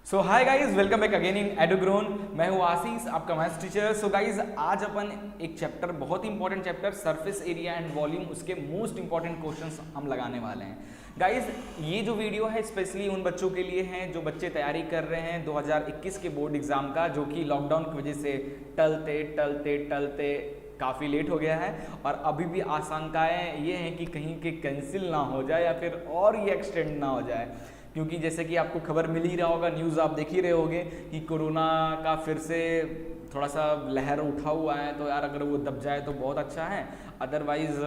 So hi guys, welcome back again in Edugrown. मैं हूँ आशीष, आपका मैथ्स टीचर। सो गाइज, आज अपन एक चैप्टर, बहुत ही important chapter, surface area and volume, उसके मोस्ट इंपॉर्टेंट क्वेश्चंस हम लगाने वाले हैं। गाइज, ये जो वीडियो है स्पेशली उन बच्चों के लिए है जो बच्चे तैयारी कर रहे हैं 2021 के बोर्ड एग्जाम का, जो कि लॉकडाउन की वजह से टलते काफ़ी लेट हो गया है। और अभी भी आशंकाएँ ये हैं कि कहीं के कैंसिल ना हो जाए या फिर और ये एक्सटेंड ना हो जाए, क्योंकि जैसे कि आपको खबर मिल ही रहा होगा, न्यूज़ आप देख ही रहे होगे कि कोरोना का फिर से थोड़ा सा लहर उठा हुआ है। तो यार अगर वो दब जाए तो बहुत अच्छा है, अदरवाइज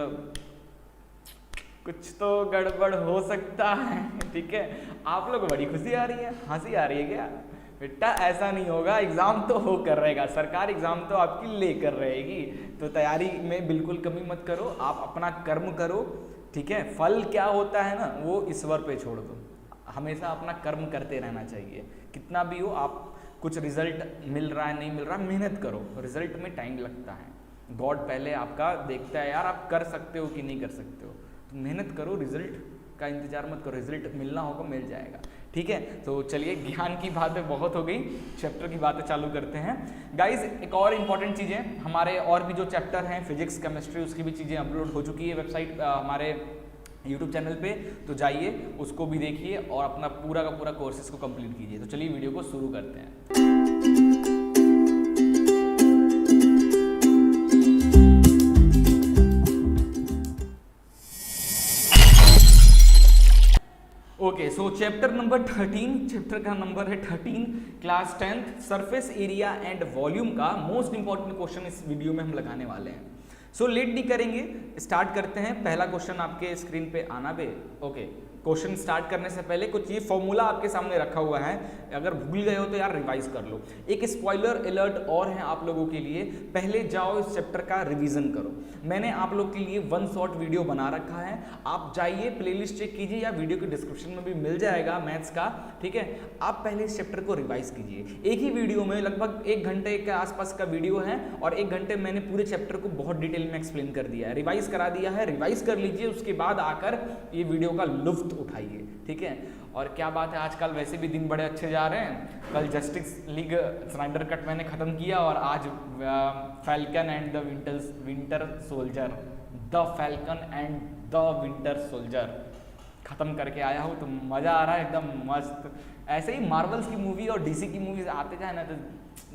कुछ तो गड़बड़ हो सकता है। ठीक है, आप लोग बड़ी खुशी आ रही है, हंसी आ रही है क्या? बेटा ऐसा नहीं होगा, एग्ज़ाम तो हो कर रहेगा, सरकार एग्ज़ाम तो आपकी ले कर रहेगी। तो तैयारी में बिल्कुल कमी मत करो, आप अपना कर्म करो। ठीक है, फल क्या होता है ना, वो ईश्वर पे छोड़ दो। हमेशा अपना कर्म करते रहना चाहिए, कितना भी हो। आप कुछ रिजल्ट मिल रहा है नहीं मिल रहा, मेहनत करो, रिजल्ट में टाइम लगता है। गॉड पहले आपका देखता है यार आप कर सकते हो कि नहीं कर सकते हो, तो मेहनत करो, रिजल्ट का इंतजार मत करो, रिजल्ट मिलना होगा, मिल जाएगा। ठीक है, तो चलिए, ज्ञान की बातें बहुत हो गई, चैप्टर की बातें चालू करते हैं। गाइज, एक और इम्पॉर्टेंट चीज़ें, हमारे और भी जो चैप्टर हैं फिजिक्स केमिस्ट्री, उसकी भी चीज़ें अपलोड हो चुकी है वेबसाइट हमारे YouTube चैनल पे, तो जाइए उसको भी देखिए और अपना पूरा का पूरा कोर्सेज को कंप्लीट कीजिए। तो चलिए वीडियो को शुरू करते हैं। ओके, सो चैप्टर नंबर 13, चैप्टर का नंबर है 13, class 10th, surface area and volume का मोस्ट इंपॉर्टेंट क्वेश्चन इस वीडियो में हम लगाने वाले हैं। सो लेट नहीं करेंगे, स्टार्ट करते हैं। पहला क्वेश्चन आपके स्क्रीन पे आना बे। ओके, क्वेश्चन स्टार्ट करने से पहले कुछ ये फॉर्मूला आपके सामने रखा हुआ है, अगर भूल गए हो तो यार रिवाइज कर लो। एक स्पॉइलर अलर्ट और है आप लोगों के लिए, पहले जाओ इस चैप्टर का रिवीजन करो। मैंने आप लोग के लिए वन शॉट वीडियो बना रखा है, आप जाइए प्लेलिस्ट चेक कीजिए या वीडियो के डिस्क्रिप्शन में भी मिल जाएगा मैथ्स का। ठीक है, आप पहले इस चैप्टर को रिवाइज कीजिए। एक ही वीडियो में लगभग 1 घंटे के आसपास का वीडियो है और 1 घंटे मैंने पूरे चैप्टर को बहुत डिटेल में एक्सप्लेन कर दिया है, रिवाइज करा दिया है। रिवाइज कर लीजिए, उसके बाद आकर ये वीडियो का लुफ्त उठाइए। ठीक है, और क्या बात है, आजकल वैसे भी दिन बड़े अच्छे जा रहे हैं। कल जस्टिस लीग स्नाइडर कट मैंने ख़त्म किया और आज falcon and the winter soldier, the falcon and the winter soldier ख़त्म करके आया हूँ। तो मज़ा आ रहा है, एकदम मस्त। ऐसे ही मार्वल्स की मूवी और डीसी की मूवीज आते जाए ना तो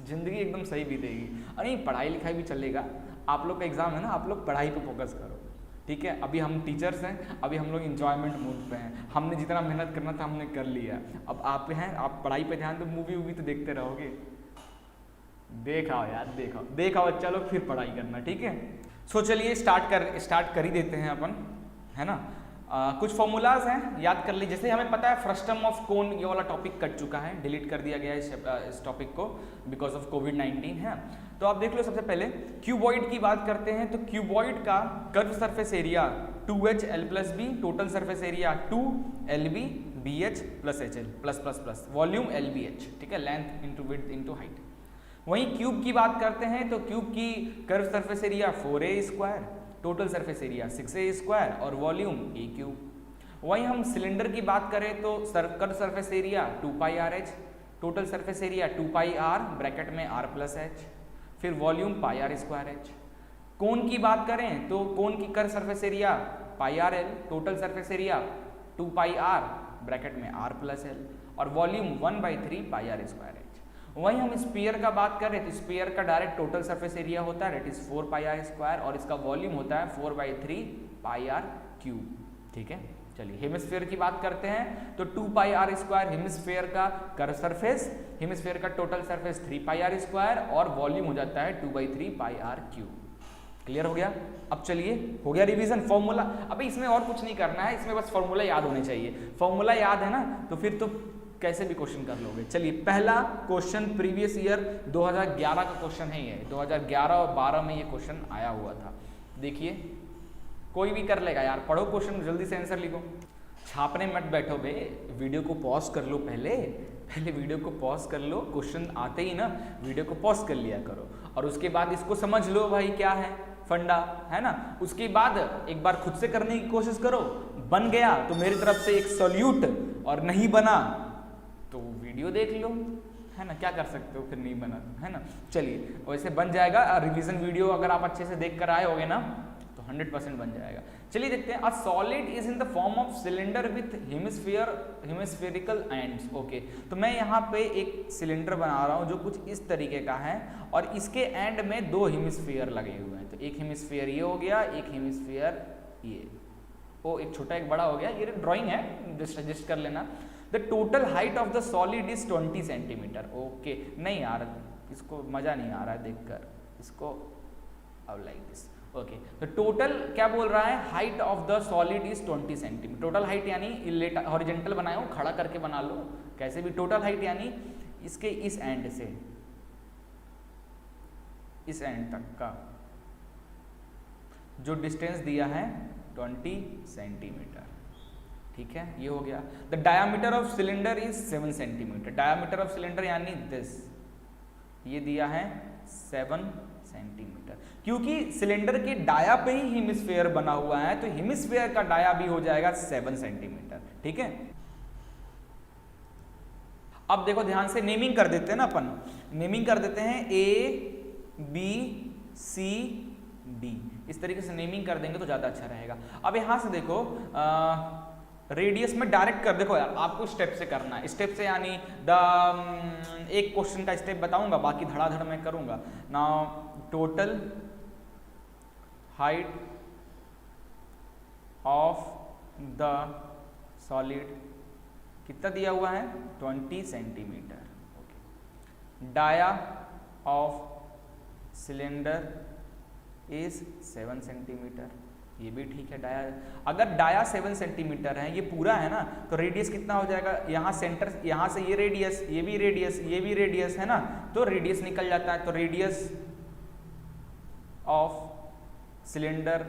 ज़िंदगी एकदम सही बीतेगी। अरे पढ़ाई लिखाई भी चलेगा, आप लोग का एग्ज़ाम है ना, आप लोग पढ़ाई पे फोकस करो। ठीक है, अभी हम टीचर्स हैं, अभी हम लोग इंजॉयमेंट मूड पे हैं। हमने जितना मेहनत करना था हमने कर लिया, अब आप हैं, आप पढ़ाई पे ध्यान दो। मूवी वूवी तो देखते रहोगे, देखाओ यार, देखाओ, चलो फिर पढ़ाई करना। ठीक है, सो चलिए स्टार्ट कर ही देते हैं अपन, है ना। कुछ फॉर्मूलाज हैं, याद कर लीजिए। जैसे हमें पता है फ्रस्टम ऑफ कोन, ये वाला टॉपिक कट चुका है, डिलीट कर दिया गया है इस टॉपिक को बिकॉज ऑफ कोविड-19 है। तो आप देख लो, सबसे पहले क्यूबॉइड की बात करते हैं। तो क्यूबॉइड का curve surface area 2HL+B, total surface area 2LB BH + HL plus volume LBH। ठीक है, length into width into height. वहीं क्यूब की बात करते हैं तो क्यूब की curve surface area 4A², total surface area 6A² और वॉल्यूम A³। वहीं हम सिलेंडर की बात करें तो curve surface area 2πRH, total surface area 2πR bracket में R+H, फिर वॉल्यूम πR²H। कोन की बात करें तो कोन की curve surface area πRL, total surface area 2πR bracket में R+L और वॉल्यूम 1/3 πR²H। वहीं हम स्फीयर का बात करें तो स्फीयर का डायरेक्ट टोटल सरफेस एरिया होता है, दैट इज 4πR² और इसका वॉल्यूम होता है 4/3 πR³। ठीक है, चलिए हेमिस्फीयर की बात करते हैं तो 2πR² हेमिस्फीयर का कर्व सरफेस, हेमिस्फीयर का टोटल सरफेस 3πR² और वॉल्यूम हो जाता है 2/3 πR³। क्लियर हो गया? अब चलिए, हो गया रिवीजन। फॉर्मूला, अभी इसमें और कुछ नहीं करना है, इसमें बस फॉर्मूला याद होने चाहिए। फॉर्मूला याद है ना, तो फिर तो कैसे भी क्वेश्चन कर लोगे। चलिए, पहला क्वेश्चन प्रीवियस ईयर 2011 का क्वेश्चन है ये, 2011 और 12 में ये क्वेश्चन आया हुआ था। देखिए, कोई भी कर लेगा यार, पढ़ो क्वेश्चन, जल्दी से आंसर लिखो, छापने मत बैठो बे। वीडियो को पॉज कर लो, पहले वीडियो को पॉज कर लो, क्वेश्चन आते ही ना वीडियो को पॉज कर लिया करो और उसके बाद इसको समझ लो भाई क्या है फंडा, है ना। उसके बाद एक बार खुद से करने की कोशिश करो, बन गया तो मेरी तरफ से एक सॉल्यूट, और नहीं बना तो वीडियो देख लो, है ना, क्या कर सकते हो, फिर नहीं बना, है ना। चलिए वैसे बन जाएगा, रिवीजन वीडियो अगर आप अच्छे से देख कर आए होगे ना तो 100% बन जाएगा। चलिए देखते हैं, a solid is in the form of cylinder with hemispherical ends. Okay, तो मैं यहाँ पे एक सिलेंडर बना रहा हूँ जो कुछ इस तरीके का है और इसके एंड में 2 हेमिस्फीयर लगे हुए हैं। तो एक हेमिस्फीयर ये हो गया, एक हेमिस्फीयर ये, ओ एक छोटा एक बड़ा हो गया, ये ड्राइंग है, जस्ट एडजस्ट कर लेना। The total height of the solid is 20 centimetre. Okay, नहीं यार इसको मजा नहीं आ रहा है देखकर, इसको अब लाइक दिस। ओके, तो टोटल क्या बोल रहा है, height of the solid is 20 centimetre. Total height यानी हॉरिजेंटल बनाया हो, खड़ा करके बना लो कैसे भी, टोटल हाइट यानी इसके इस एंड से इस एंड तक का जो डिस्टेंस दिया है 20 सेंटीमीटर। ठीक है, ये हो गया। The diameter of cylinder is 7 centimetre. Diameter of cylinder यानी दिस, ये दिया है 7 सेंटीमीटर, क्योंकि सिलेंडर के डाया पे ही हेमिस्फेयर बना हुआ है, तो हेमिस्फेयर का डाया भी हो जाएगा 7 सेंटीमीटर। ठीक है, अब देखो ध्यान से नेमिंग कर देते हैं ना अपन, नेमिंग कर देते हैं A B C D, इस तरीके से नेमिंग कर देंगे तो ज्यादा अच्छा रहेगा। अब यहां से देखो रेडियस में डायरेक्ट कर, देखो यार आपको स्टेप से करना है, स्टेप से यानी एक क्वेश्चन का स्टेप बताऊंगा, बाकी धड़ाधड़ मैं करूंगा। Now total height of the solid कितना दिया हुआ है, 20 centimetre. Okay, dia of cylinder is 7 centimetre, ये भी ठीक है। डाया, अगर डाया 7 सेंटीमीटर है, ये पूरा है ना, तो रेडियस कितना हो जाएगा, यहाँ सेंटर, यहाँ से ये रेडियस, ये भी रेडियस, ये भी रेडियस है ना, तो रेडियस निकल जाता है। तो रेडियस ऑफ सिलेंडर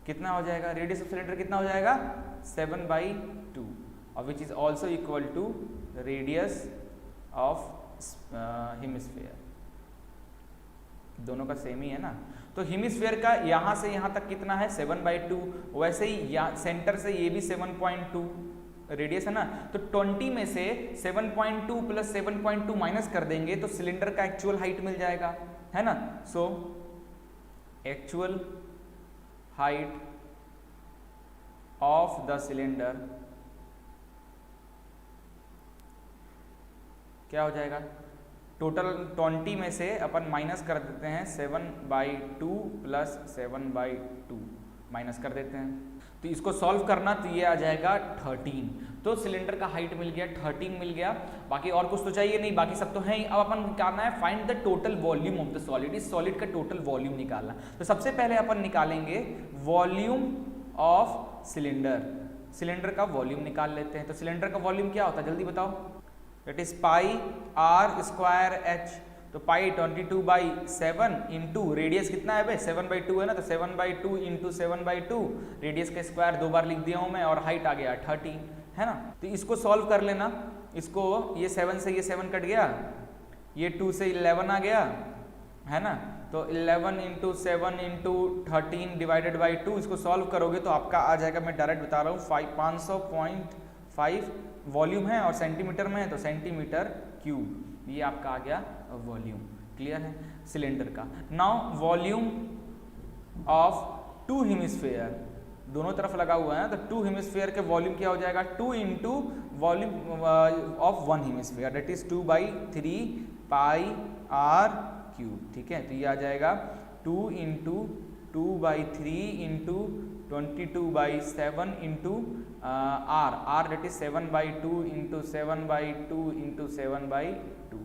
कितना हो जाएगा, रेडियस ऑफ सिलेंडर कितना हो जाएगा, 7/2, और which is also equal to radius of hemisphere. दोनों का सेम ही है ना, तो हेमिस्फीयर का यहाँ से यहाँ तक कितना है, 7/2। वैसे ही सेंटर से ये भी 7.2 रेडियस है ना, तो 20 में से 7.2 प्लस 7.2 माइनस कर देंगे तो सिलेंडर का एक्चुअल हाइट मिल जाएगा, है ना। So actual height of the cylinder क्या हो जाएगा, टोटल 20 में से अपन माइनस कर देते हैं 7/2 प्लस 7/2 माइनस कर देते हैं, तो इसको सॉल्व करना तो ये आ जाएगा 13। तो सिलेंडर का हाइट मिल गया 13 मिल गया, बाकी और कुछ तो चाहिए नहीं, बाकी सब तो है ही। अब अपन निकालना है find the total volume of the solid, इस सॉलिड का टोटल वॉल्यूम निकालना। तो सबसे पहले अपन निकालेंगे वॉल्यूम ऑफ सिलेंडर, सिलेंडर का वॉल्यूम निकाल लेते हैं। तो सिलेंडर का वॉल्यूम क्या होता है जल्दी बताओ, it is pi r square h. तो पाई 22/7 इंटू रेडियस कितना है भाई, 7/2 है ना, तो 7/2 इंटू 7/2 रेडियस का स्क्वायर 2 बार लिख दिया हूं मैं, और हाइट आ गया 30, है ना। तो इसको सॉल्व कर लेना, इसको ये 7 से ये 7 कट गया, ये 2 से 11 आ गया, है ना। तो 11 इंटू 7 इंटू 13 डिवाइडेड बाई 2, इसको सॉल्व करोगे तो आपका आ जाएगा, मैं डायरेक्ट बता रहा हूँ 500.5 वॉल्यूम है और सेंटीमीटर में है तो सेंटीमीटर क्यूब, ये आपका आ गया वॉल्यूम। क्लियर है सिलेंडर का। नाउ वॉल्यूम ऑफ 2 हेमिस्फीयर, दोनों तरफ लगा हुआ है, तो 2 हेमिस्फीयर के वॉल्यूम क्या हो जाएगा, 2 into volume of 1 hemisphere, that is 2/3 pi r cube. ठीक है, तो ये आ जाएगा 2 into 2/3 into 22/7 into r that is 7/2 into 7/2 into 7/2। तो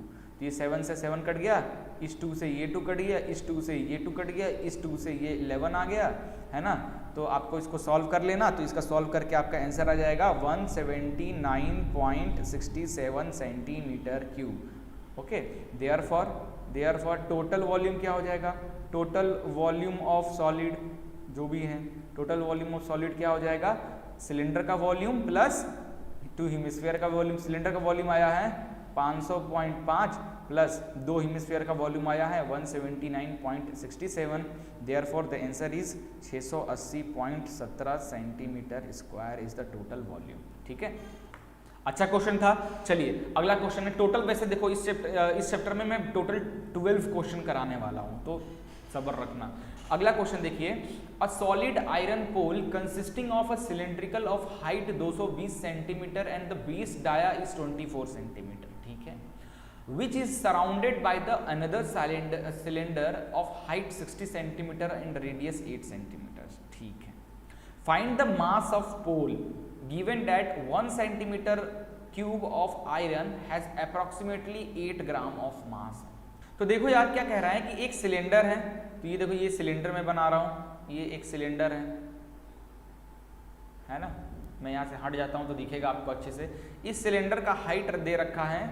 ये 7 से 7 कट गया, इस 2 से ये 2 कट गया, इस 2 से ये 2 कट गया, इस 2 से ये 11 आ गया, है ना। तो आपको इसको सॉल्व कर लेना, तो इसका सॉल्व करके आपका आंसर आ जाएगा 179.67 centimetre cube. Okay, therefore total volume क्या हो जाएगा, टोटल वॉल्यूम ऑफ सॉलिड जो भी है, टोटल वॉल्यूम ऑफ सॉलिड क्या हो जाएगा, सिलेंडर का वॉल्यूम प्लस 2 हेमिस्फीयर का वॉल्यूम। सिलेंडर का वॉल्यूम आया है 500.5 प्लस 2 हेमिस्फीयर का वॉल्यूम आया है 179.67, therefore the answer is 680.17 centimetre square is the total volume. ठीक है, अच्छा क्वेश्चन था। चलिए अगला क्वेश्चन है टोटल। वैसे देखो इस चैप्टर में मैं टोटल 12 क्वेश्चन कराने वाला हूं, तो सब्र रखना। अगला क्वेश्चन देखिए, a solid iron pole consisting of a cylindrical of height 220 centimetre and the base dia is 24 centimetre. ठीक है, which is surrounded by the another cylinder of height 60 centimeter and radius 8 centimeters। ठीक है, find the mass of pole given that 1 centimeter cube of iron has approximately 8 gram of mass। तो देखो यार क्या कह रहा है कि एक सिलेंडर है, तो ये देखो ये सिलेंडर मैं बना रहा हूं, ये एक सिलेंडर है ना, मैं यहाँ से हट जाता हूँ तो दिखेगा आपको अच्छे से। इस सिलेंडर का हाइट दे रखा है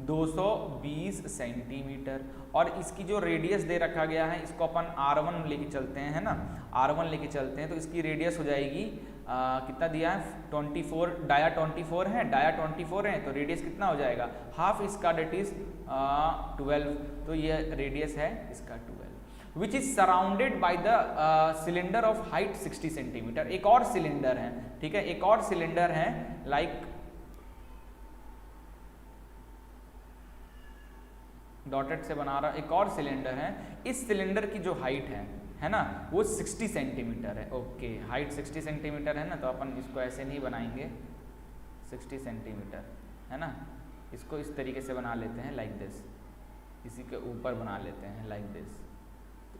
220 सेंटीमीटर और इसकी जो रेडियस दे रखा गया है, इसको अपन R1 लेके चलते हैं, है ना, R1 लेके चलते हैं, तो इसकी रेडियस हो जाएगी कितना दिया है 24, डाया 24 है, डाया 24 है, तो रेडियस कितना हो जाएगा हाफ इसका, डेट इज 12, तो ये रेडियस है इसका 12, which is surrounded by the cylinder of height 60 centimetre. एक और सिलेंडर है, ठीक है, एक और सिलेंडर है लाइक डॉटेड से बना रहा, एक और सिलेंडर है, इस सिलेंडर की जो हाइट है ना, वो 60 सेंटीमीटर है। ओके, हाइट 60 सेंटीमीटर है ना, तो अपन इसको ऐसे नहीं बनाएंगे 60 सेंटीमीटर, है ना, इसको इस तरीके से बना लेते हैं लाइक दिस, इसी के ऊपर बना लेते हैं लाइक दिस।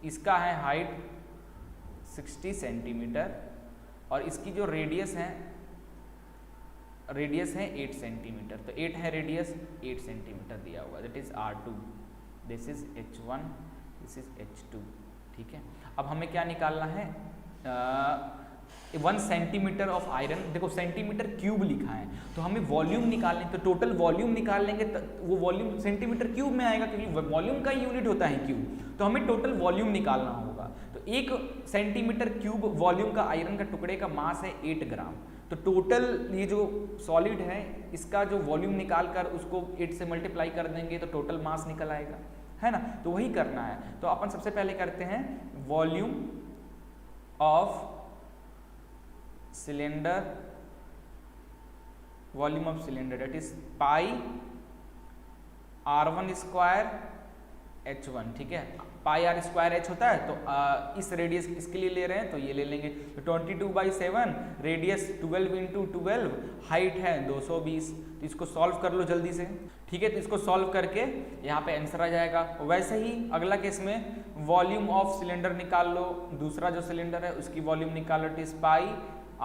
इसका है हाइट 60 सेंटीमीटर और इसकी जो रेडियस है 8 सेंटीमीटर, तो 8 है रेडियस, 8 सेंटीमीटर दिया हुआ, that is R2, this is H1, this is H2। ठीक है, अब हमें क्या निकालना है, 1 सेंटीमीटर ऑफ आयरन, देखो सेंटीमीटर क्यूब लिखा है, तो हमें वॉल्यूम निकालने, तो टोटल वॉल्यूम निकाल लेंगे, तो वो वॉल्यूम सेंटीमीटर क्यूब में आएगा क्योंकि वॉल्यूम का यूनिट होता है क्यूब, तो हमें टोटल वॉल्यूम निकालना होगा। तो 1 सेंटीमीटर क्यूब वॉल्यूम का आयरन का टुकड़े का मास है 8 ग्राम, तो टोटल ये जो सॉलिड है इसका जो वॉल्यूम निकाल कर उसको 8 से मल्टीप्लाई कर देंगे तो टोटल मास निकल आएगा, है ना, तो वही करना है। तो अपन सबसे पहले करते हैं volume of cylinder, volume of cylinder that is pi R1 square H1। ठीक है, पाई R स्क्वायर H होता है, तो इस रेडियस इसके लिए ले रहे हैं तो ये ले लेंगे, तो 22/7, रेडियस 12 × 12, हाइट है 220, तो इसको सॉल्व कर लो जल्दी से। ठीक है, तो इसको सॉल्व करके यहाँ पे आंसर आ जाएगा। वैसे ही अगला केस में वॉल्यूम ऑफ सिलेंडर निकाल लो, दूसरा जो सिलेंडर है उसकी वॉल्यूम निकाल लो, it is pi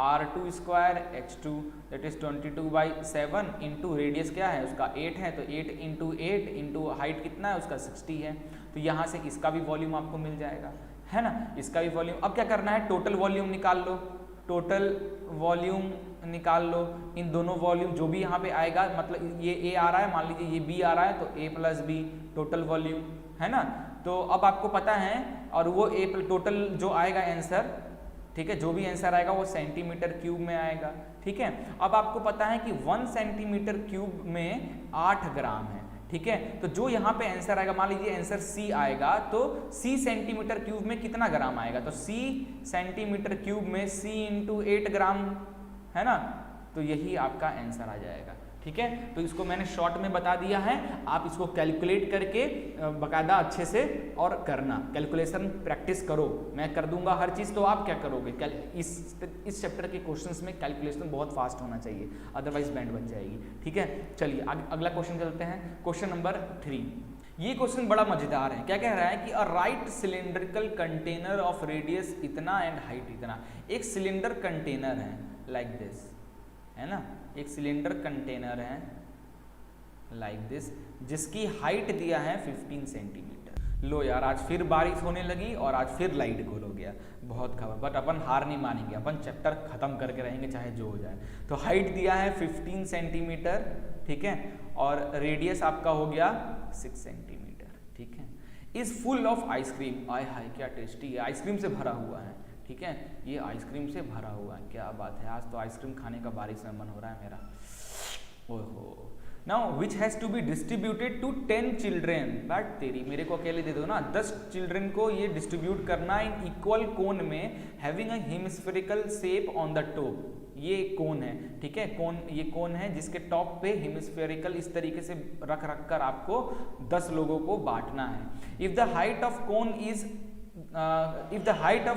R2 square H2 that is 22/7 into radius क्या है उसका 8 है, तो 8 × 8 इंटू हाइट कितना है उसका 60 है, तो यहाँ से इसका भी वॉल्यूम आपको मिल जाएगा, है ना, इसका भी वॉल्यूम। अब क्या करना है, टोटल वॉल्यूम निकाल लो, टोटल वॉल्यूम निकाल लो, इन दोनों वॉल्यूम जो भी यहाँ पे आएगा, मतलब ये A आ रहा है, मान लीजिए ये B आ रहा है, तो A + B टोटल वॉल्यूम, है ना, तो अब आपको पता है, और वो A टोटल जो आएगा आंसर, ठीक है, जो भी आंसर आएगा वो सेंटीमीटर क्यूब में आएगा। ठीक है, अब आपको पता है कि 1 सेंटीमीटर क्यूब में 8 ग्राम है। ठीक है, तो जो यहाँ पे आंसर आएगा, मान लीजिए आंसर C आएगा, तो C सेंटीमीटर क्यूब में कितना ग्राम आएगा, तो C सेंटीमीटर क्यूब में C × 8 ग्राम, है ना, तो यही आपका आंसर आ जाएगा। ठीक है, तो इसको मैंने शॉर्ट में बता दिया है, आप इसको कैलकुलेट करके बाकायदा अच्छे से और करना, कैलकुलेशन प्रैक्टिस करो, मैं कर दूंगा हर चीज़, तो आप क्या करोगे, इस चैप्टर के क्वेश्चंस में कैलकुलेशन बहुत फास्ट होना चाहिए, अदरवाइज बैंड बन जाएगी। ठीक है, चलिए अगला क्वेश्चन चलते हैं, क्वेश्चन नंबर 3। ये क्वेश्चन बड़ा मजेदार है। क्या कह रहा है कि a right cylindrical container of radius इतना एंड हाइट इतना, एक सिलेंडर कंटेनर है लाइक दिस, है ना, एक सिलेंडर कंटेनर है लाइक दिस, जिसकी हाइट दिया है 15 सेंटीमीटर। लो यार, आज फिर बारिश होने लगी और आज फिर लाइट गोल हो गया, बहुत खबर, बट अपन हार नहीं मानेंगे, अपन चैप्टर खत्म करके रहेंगे चाहे जो हो जाए। तो हाइट दिया है 15 सेंटीमीटर, ठीक है, और रेडियस आपका हो गया 6 सेंटीमीटर। ठीक है, इज फुल ऑफ आइसक्रीम, आय हाय क्या टेस्टी है, आइसक्रीम से भरा हुआ है। ठीक है, ये आइसक्रीम से भरा हुआ है, क्या बात है, आज तो आइसक्रीम खाने का बारिश में मन हो रहा है मेरा। ओहो, now which has to be distributed to 10 children, but तेरी मेरे को अकेले दे दो ना, 10 चिल्ड्रेन को ये डिस्ट्रीब्यूट करना इन इक्वल कोन में having a hemispherical shape on the top. ये कोन है, ठीक है, कोन, ये कोन है जिसके टॉप पे हेमिस्फेरिकल इस तरीके से रख कर आपको 10 लोगों को बांटना है। If the height of cone is if the height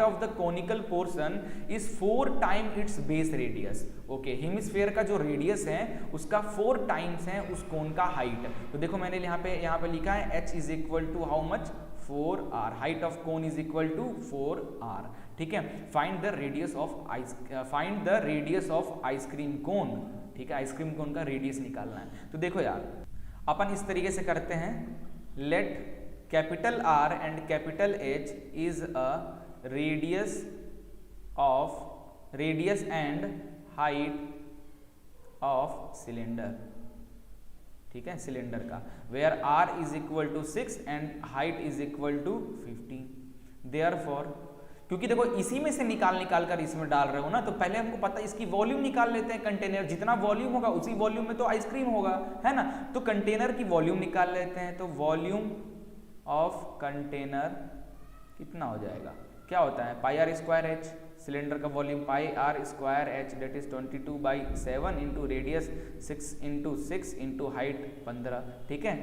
of the conical portion is 4 times its base radius, okay, hemisphere का जो रेडियस है उसका 4 टाइम्स है उस कोन का हाइट। तो देखो मैंने यहाँ पे लिखा है h is equal to how much 4r, height of cone is equal to 4r, ठीक है। Find the radius of ice cream cone, ठीक है, आइसक्रीम कोन का रेडियस निकालना है। तो देखो यार अपन इस तरीके से करते हैं, let capital R and capital H is a radius and height of cylinder, ठीक है, सिलेंडर का, where R is equal to 6 and height is equal to 50। Therefore, क्योंकि देखो इसी में से निकाल कर इसमें डाल रहे हो ना, तो पहले हमको पता इसकी वॉल्यूम निकाल लेते हैं। कंटेनर जितना वॉल्यूम होगा उसी वॉल्यूम में तो आइसक्रीम होगा, है ना। तो कंटेनर की वॉल्यूम निकाल लेते हैं। तो वॉल्यूम ऑफ कंटेनर कितना हो जाएगा, क्या होता है, pi r square h, cylinder का volume pi r square h, that is 22/7 into radius 6 into 6 into height 15, ठीक है।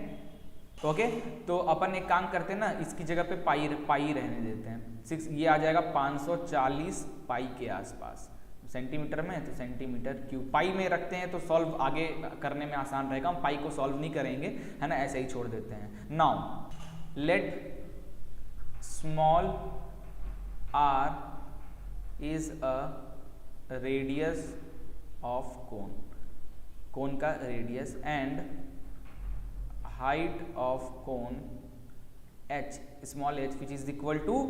ओके, तो अपन एक काम करते हैं ना, इसकी जगह पे पाई रहने देते हैं, 6, ये आ जाएगा 540 पाई के आसपास, सेंटीमीटर में तो सेंटीमीटर क्यूब, पाई में रखते हैं तो सॉल्व आगे करने में आसान रहेगा, हम पाई को सॉल्व नहीं करेंगे, है ना, ऐसे ही छोड़ देते हैं। Now let small r is a radius of cone का radius and height of cone h, small h, which is equal to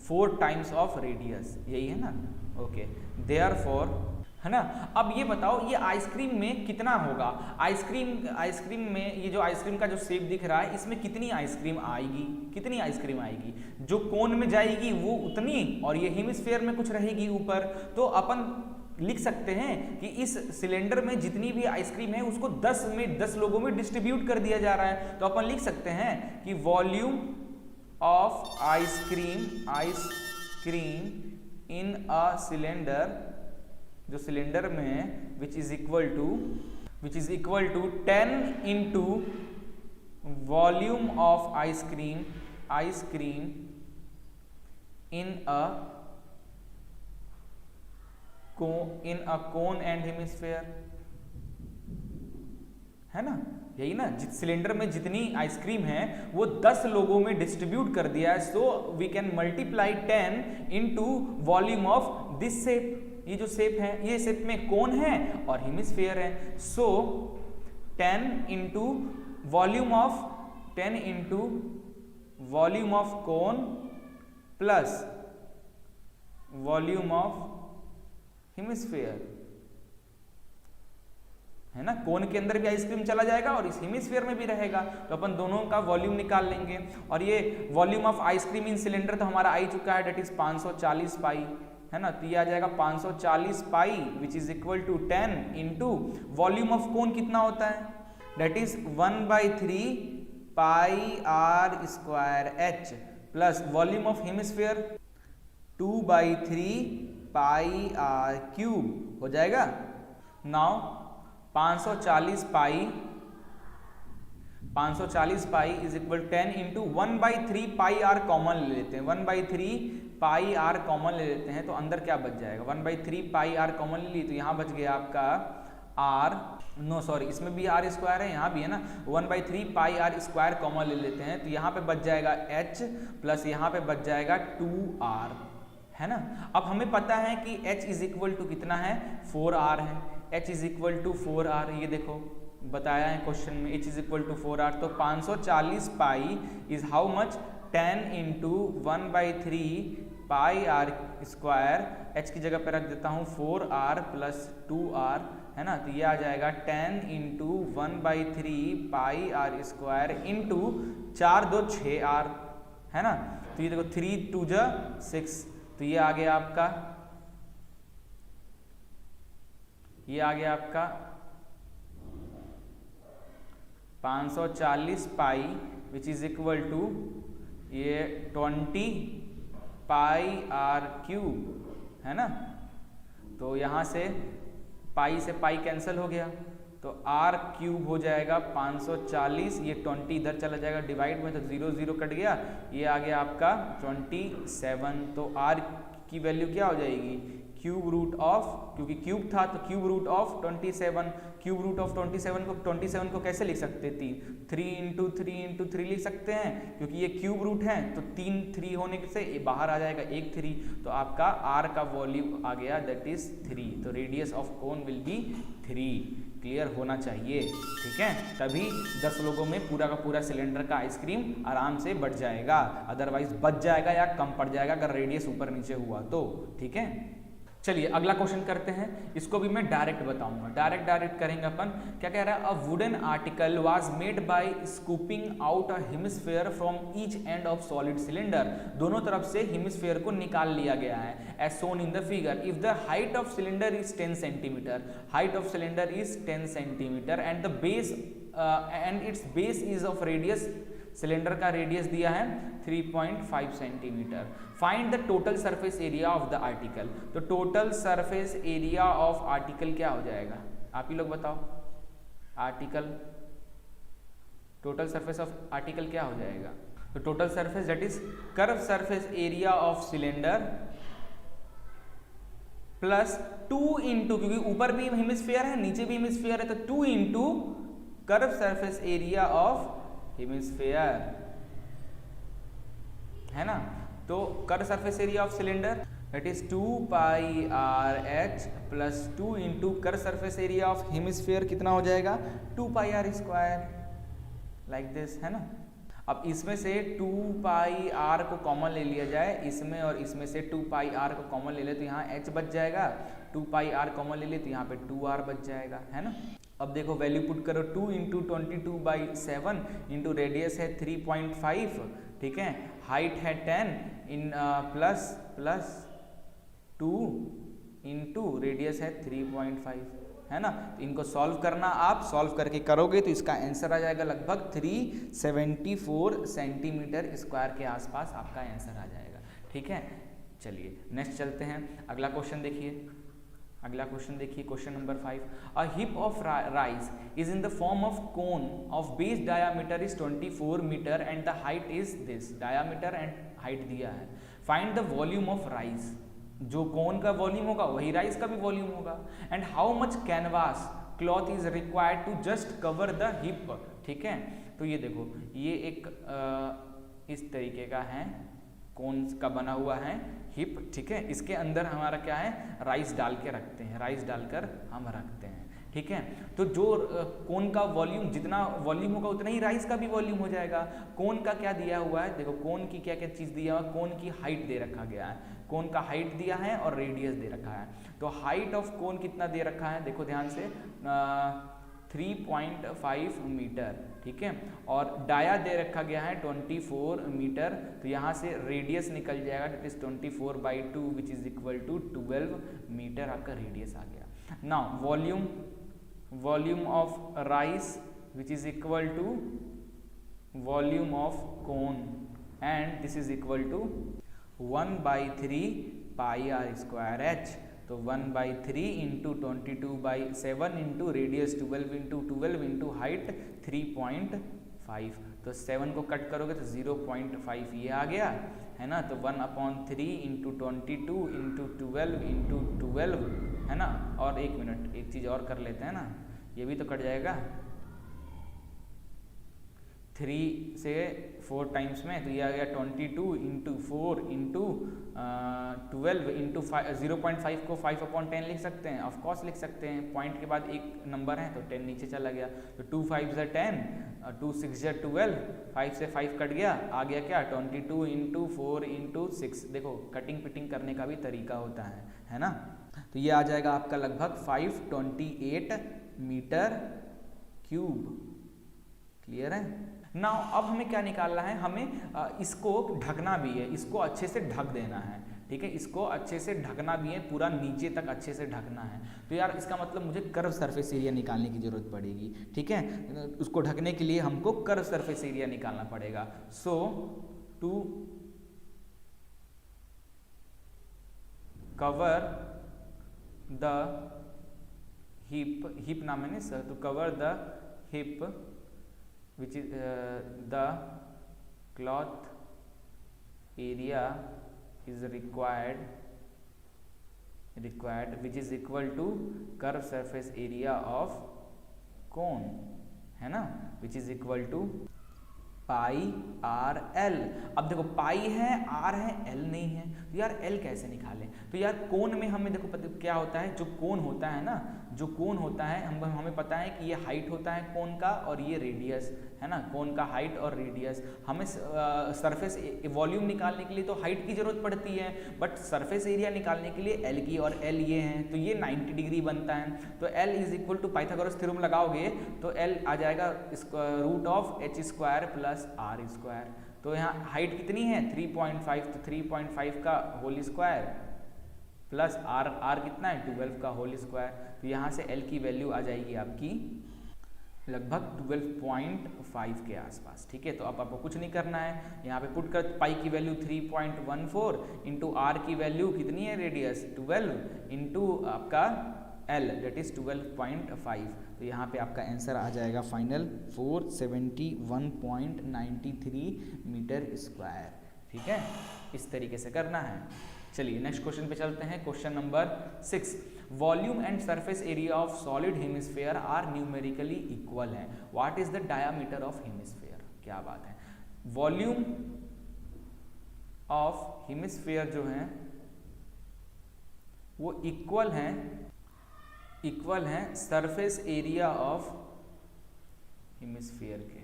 4 times of radius, यही है ना, ओके। therefore, है ना। अब ये बताओ ये आइसक्रीम में कितना होगा, आइसक्रीम में ये जो आइसक्रीम का जो शेप दिख रहा है इसमें कितनी आइसक्रीम आएगी, जो कोन में जाएगी वो उतनी, और ये हेमिस्फीयर में कुछ रहेगी ऊपर। तो अपन लिख सकते हैं कि इस सिलेंडर में जितनी भी आइसक्रीम है उसको 10 लोगों में डिस्ट्रीब्यूट कर दिया जा रहा है। तो अपन लिख सकते हैं कि volume of ice cream in a cylinder, जो सिलेंडर में है, which is equal to 10 into volume of ice cream in a cone and hemisphere, है ना, यही ना। सिलेंडर में जितनी आइसक्रीम है वो 10 लोगों में डिस्ट्रीब्यूट कर दिया है। So we can multiply 10 into volume of this shape, ये जो शेप है, ये शेप में कोन है और हेमिस्फीयर है। सो 10 into volume of cone plus volume of hemisphere, है ना। कोन के अंदर भी आइसक्रीम चला जाएगा और इस हेमिस्फीयर में भी रहेगा, तो अपन दोनों का वॉल्यूम निकाल लेंगे। और ये volume of ice cream in cylinder तो हमारा आई चुका है, डेट इज 540 पाई, है ना। तो ये आ जाएगा 540 pi which is equal to 10 into volume of cone कितना होता है, that is 1/3 pi r square h plus volume of hemisphere 2/3 pi r cube हो जाएगा। Now 540 pi is equal 10 into 1/3 pi r common ले लेते हैं, 1/3 पाई आर कॉमन ले लेते हैं, तो अंदर क्या बच जाएगा, 1/3 पाई आर कॉमन ले ली तो यहाँ बच गया आपका आर, नो सॉरी इसमें भी आर स्क्वायर है, यहाँ भी है ना, 1/3 पाई आर स्क्वायर कॉमन ले लेते हैं, तो यहाँ पे बच जाएगा h प्लस यहाँ पे बच जाएगा 2r, है ना। अब हमें पता है कि h इज इक्वल टू कितना है, 4r है, h is equal to 4r, ये देखो बताया है क्वेश्चन में, h is equal to 4r। तो 540 pi is how much, 10 into 1/3 pi r square, h की जगह पे रख देता हूँ 4r प्लस 2r, है ना। तो ये आ जाएगा 10 into 1/3 pi r square into 4 2 6r, है ना। तो ये देखो 3 2 6, तो ये आ गया आपका, 540 pi which is equal to ये 20 पाई आर क्यूब है ना। तो यहाँ से पाई से पाई कैंसिल हो गया तो आर क्यूब हो जाएगा 540, ये 20 इधर चला जाएगा डिवाइड में तो 0 0 कट गया, ये आ गया आपका 27। तो आर की वैल्यू क्या हो जाएगी क्यूब रूट ऑफ, क्योंकि क्यूब था तो cube root of 27, cube root of 27 को कैसे लिख सकते हैं 3 इंटू 3 लिख सकते हैं, क्योंकि ये क्यूब रूट है तो 3 होने से ये बाहर आ जाएगा 1 3, तो आपका आर का वॉल्यूम आ गया दैट इज 3। तो radius of cone will be 3। Clear होना चाहिए, ठीक है, तभी 10 लोगों में पूरा का पूरा सिलेंडर का आइसक्रीम आराम से बढ़ जाएगा, अदरवाइज बच जाएगा या कम पड़ जाएगा अगर रेडियस ऊपर नीचे हुआ तो, ठीक है। चलिए अगला क्वेश्चन करते हैं, इसको भी मैं डायरेक्ट बताऊंगा, डायरेक्ट करेंगे अपन। क्या कह रहा है, a wooden article was made by scooping out a hemisphere from each end of solid cylinder, दोनों तरफ से हेमिस्फीयर को निकाल लिया गया है as shown in the figure. If the height of cylinder is 10 centimetre, height of cylinder is 10 centimetre and the base and its base is of radius, cylinder का radius दिया है 3.5 centimetre. Find the total surface area of the article, तो total surface area of article क्या हो जाएगा, आप ही लोग बताओ। Article, total surface of article क्या हो जाएगा, तो total surface that is curve surface area of cylinder plus 2 into, क्योंकि ऊपर भी हेमिस्फीयर है नीचे भी हेमिस्फीयर है, तो 2 into curve surface area of hemisphere, है ना। तो curve surface area of cylinder that is 2 pi R H plus 2 into curve surface area of hemisphere कितना हो जाएगा 2 पाई आर स्क्वायर, लाइक दिस, है ना। अब इसमें से 2 पाई आर को कॉमन ले लिया जाए, इसमें और इसमें से 2 पाई आर को कॉमन ले ले तो यहाँ h बच जाएगा, 2 पाई आर कॉमन ले ले तो यहाँ पे 2r बच जाएगा, है ना। अब देखो वैल्यू पुट करो, 2 इंटू 22/7 इंटू रेडियस है 3.5, ठीक है, हाइट है 10 इन प्लस 2 इंटू रेडियस है 3.5, है ना। तो इनको सॉल्व करना, आप सॉल्व करके करोगे तो इसका आंसर आ जाएगा लगभग 374 सेंटीमीटर स्क्वायर के आसपास आपका आंसर आ जाएगा, ठीक है। चलिए नेक्स्ट चलते हैं, अगला क्वेश्चन देखिए, अगला क्वेश्चन देखिए, question number 5। A heap of rice is in the form of cone of base diameter is 24 metre and the height is this, diameter and height दिया है। Find the volume of rice, जो cone का volume होगा वही rice का भी volume होगा। And how much canvas cloth is required to just cover the heap, ठीक है। तो ये देखो, ये एक इस तरीके का है, कोन का बना हुआ है हिप, ठीक है। इसके अंदर हमारा क्या है, राइस डाल के रखते हैं, राइस डालकर हम रखते हैं, ठीक है। तो जो कोन का वॉल्यूम, जितना वॉल्यूम होगा उतना ही राइस का भी वॉल्यूम हो जाएगा। कोन का क्या दिया हुआ है, देखो कोन की क्या क्या चीज़ दिया हुआ है, कोन की हाइट दे रखा गया है, कोन का हाइट दिया है और रेडियस दे रखा है। तो हाइट ऑफ कोन कितना दे रखा है, देखो ध्यान से 3.5 मीटर, ठीक है, और डाया दे रखा गया है 24 मीटर। तो यहाँ से रेडियस निकल जाएगा, that is 24/2 which is equal to 12 metre, आपका रेडियस आ गया। Now volume of rice which is equal to volume of cone and this is equal to 1/3 pi r square h. तो 1/3 into 22/7 into radius 12 into 12 into height 3.5। तो 7 को cut करोगे तो 0.5 ये आ गया, है ना। तो 1/3 इंटू 22 इंटू 12 इंटू 12, है ना। और एक मिनट, एक चीज़ और कर लेते हैं ना, ये भी तो कट जाएगा 3 से 4 टाइम्स में, तो ये आ गया 22 इंटू 4 इंटू 12 इंटू 0.5 को 5/10 लिख सकते हैं, ऑफ कोर्स लिख सकते हैं, पॉइंट के बाद एक नंबर है तो 10 नीचे चला गया। तो 2 5 ज़ा 10, 2 6 ज़ा 12, 5 से 5 कट गया, आ गया क्या 22 इंटू 4 इंटू 6। देखो कटिंग पिटिंग करने का भी तरीका होता है ना। तो ये आ जाएगा आपका लगभग 528 मीटर क्यूब। क्लियर है। नाउ अब हमें क्या निकालना है, हमें इसको ढकना भी है, इसको अच्छे से ढक देना है, ठीक है, इसको अच्छे से ढकना भी है, पूरा नीचे तक अच्छे से ढकना है। तो यार इसका मतलब मुझे कर्व सरफेस एरिया निकालने की जरूरत पड़ेगी, ठीक है, उसको ढकने के लिए हमको कर्व सरफेस एरिया निकालना पड़ेगा। So to cover the heap नाम है ना, to cover the heap which is the cloth area is required which is equal to curve surface area of cone, है ना, which is equal to pi R L. अब देखो पाई है, are है, L नहीं है, तो यार एल कैसे निकालें? तो यार कोन में हमें देखो पता क्या होता है, जो कोन होता है ना, जो कोन होता है हमें पता है कि ये हाइट होता है कोन का और ये रेडियस है ना, कोन का हाइट और रेडियस। हमें सरफेस वॉल्यूम निकालने के लिए तो हाइट की जरूरत पड़ती है, बट सरफेस एरिया निकालने के लिए एल की, और एल ये हैं तो ये 90 डिग्री बनता है। तो l is equal to Pythagoras theorem लगाओगे तो एल आ जाएगा root of h square plus r square. तो यहाँ हाइट कितनी है 3.5, तो 3.5 का होल स्क्वायर प्लस आर कितना है 12 का होल स्क्वायर। तो यहाँ से एल की वैल्यू आ जाएगी आपकी लगभग 12.5 के आसपास, ठीक है। तो अब आपको कुछ नहीं करना है, यहाँ पे पुट कर पाई की वैल्यू 3.14 इंटू आर की वैल्यू कितनी है रेडियस 12 इंटू आपका एल दैट इज 12.5। तो यहाँ पे आपका आंसर आ जाएगा फाइनल 471.93 मीटर स्क्वायर, ठीक है। इस तरीके से करना है। चलिए नेक्स्ट क्वेश्चन पे चलते हैं। Question number 6, volume and surface area of solid hemisphere are numerically equal है, what is the diameter of hemisphere. क्या बात है, वॉल्यूम ऑफ हेमिस्फीयर जो है वो इक्वल है सरफेस एरिया ऑफ हेमिस्फीयर के,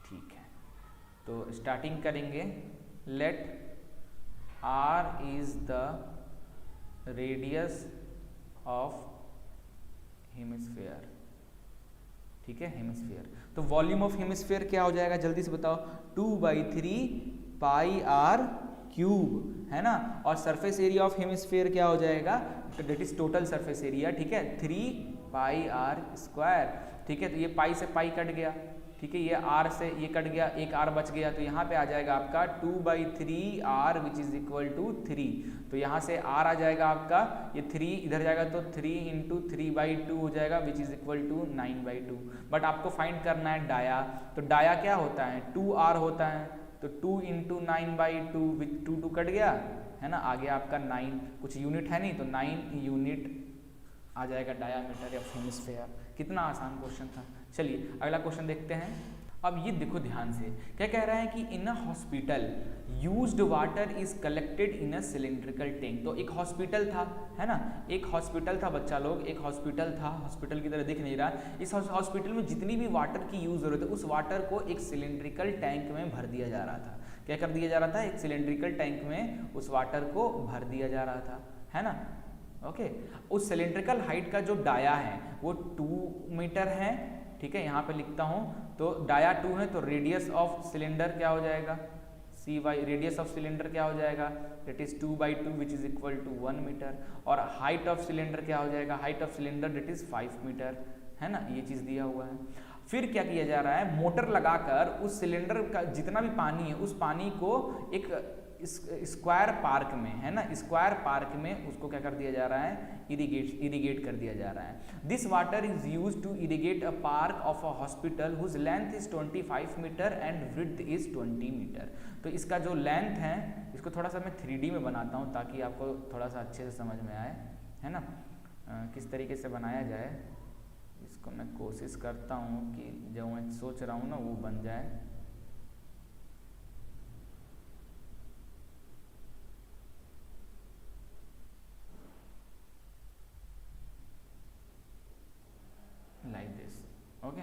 ठीक है। तो स्टार्टिंग करेंगे, late R is the radius of hemisphere, ठीक है, हेमिस्फीयर। तो वॉल्यूम ऑफ हेमिस्फीयर क्या हो जाएगा जल्दी से बताओ, 2/3 पाई आर क्यूब, है ना। और सरफेस एरिया ऑफ हेमिस्फीयर क्या हो जाएगा, that is total surface area, ठीक है, 3 पाई आर स्क्वायर, ठीक है। तो ये पाई से पाई कट गया, ठीक है, ये आर से ये कट गया, एक आर बच गया, तो यहाँ पे आ जाएगा आपका 2/3 r which is equal to 3। तो यहाँ से आर आ जाएगा आपका, ये 3 इधर जाएगा तो 3 इंटू 3/2 हो जाएगा which is equal to 9/2। But आपको फाइंड करना है डाया, तो डाया क्या होता है 2r होता है, तो 2 इंटू 9/2 विच 2 कट गया, है ना, आगे आपका 9, कुछ यूनिट है नहीं तो 9 यूनिट आ जाएगा डायामीटर ऑफ हेमिस्फीयर। कितना आसान क्वेश्चन था। चलिए अगला क्वेश्चन देखते हैं। अब ये देखो ध्यान से, क्या कह रहा है कि in a hospital used water is collected in a cylindrical tank. तो एक हॉस्पिटल था, है ना, एक हॉस्पिटल था बच्चा लोग, एक हॉस्पिटल था, हॉस्पिटल की तरह दिख नहीं रहा। इस हॉस्पिटल में जितनी भी वाटर की यूज हो रही थी, उस वाटर को एक सिलिंड्रिकल टैंक में भर दिया जा रहा था। क्या कर दिया जा रहा था, एक सिलिंड्रिकल टैंक में उस वाटर को भर दिया जा रहा था, है ना। ओके, उस सिलिंड्रिकल हाइट का जो डाया है वो 2 मीटर है, ठीक है, यहाँ पे लिखता हूँ। तो डाया 2 है, तो रेडियस ऑफ सिलेंडर क्या हो जाएगा, रेडियस ऑफ सिलेंडर क्या हो जाएगा, that is 2/2 which is equal to 1 metre. और हाइट ऑफ सिलेंडर क्या हो जाएगा, height of cylinder that is 5 metre, है ना, ये चीज दिया हुआ है। फिर क्या किया जा रहा है, मोटर लगाकर उस सिलेंडर का जितना भी पानी है उस पानी को एक स्क्वायर पार्क में, है ना, स्क्वायर पार्क में उसको क्या कर दिया जा रहा है, इरिगेट कर दिया जा रहा है। This water is used to irrigate a park of a hospital whose length is 25 metre and width is 20 metre. तो इसका जो लेंथ है, इसको थोड़ा सा मैं 3D में बनाता हूँ ताकि आपको थोड़ा सा अच्छे से समझ में आए, है ना, किस तरीके से बनाया जाए। इसको मैं कोशिश करता हूँ कि जो मैं सोच रहा हूँ ना वो बन जाए। Like this, okay.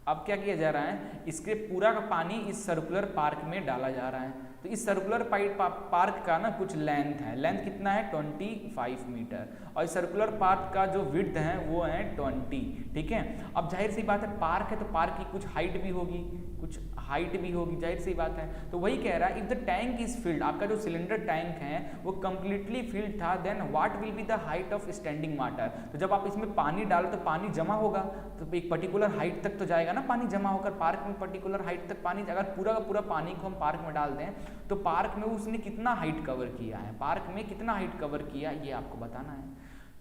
अब क्या किया जा रहा है, इसके पूरा का पानी इस सर्कुलर पार्क में डाला जा रहा है, तो इस सर्कुलर पार्क का ना कुछ लेंथ है, लेंथ कितना है 25 मीटर, और इस सर्कुलर पार्क का जो विड्थ है वो है 20, ठीक है। अब जाहिर सी बात है पार्क है तो पार्क की कुछ हाइट भी होगी, कुछ हाइट भी होगी, जाहिर सी बात है। तो वही कह रहा है if the tank is filled, आपका जो सिलेंडर टैंक है वो कंप्लीटली फिल्ड था, then what will be the height of standing water. तो जब आप इसमें पानी डालो तो पानी जमा होगा, तो एक पर्टिकुलर हाइट तक तो जाएगा ना पानी जमा होकर, पार्क में पर्टिकुलर हाइट तक पानी, अगर पूरा का पूरा पानी को हम पार्क में डाल दें तो पार्क में उसने कितना हाइट कवर किया है, पार्क में कितना हाइट कवर किया ये आपको बताना है।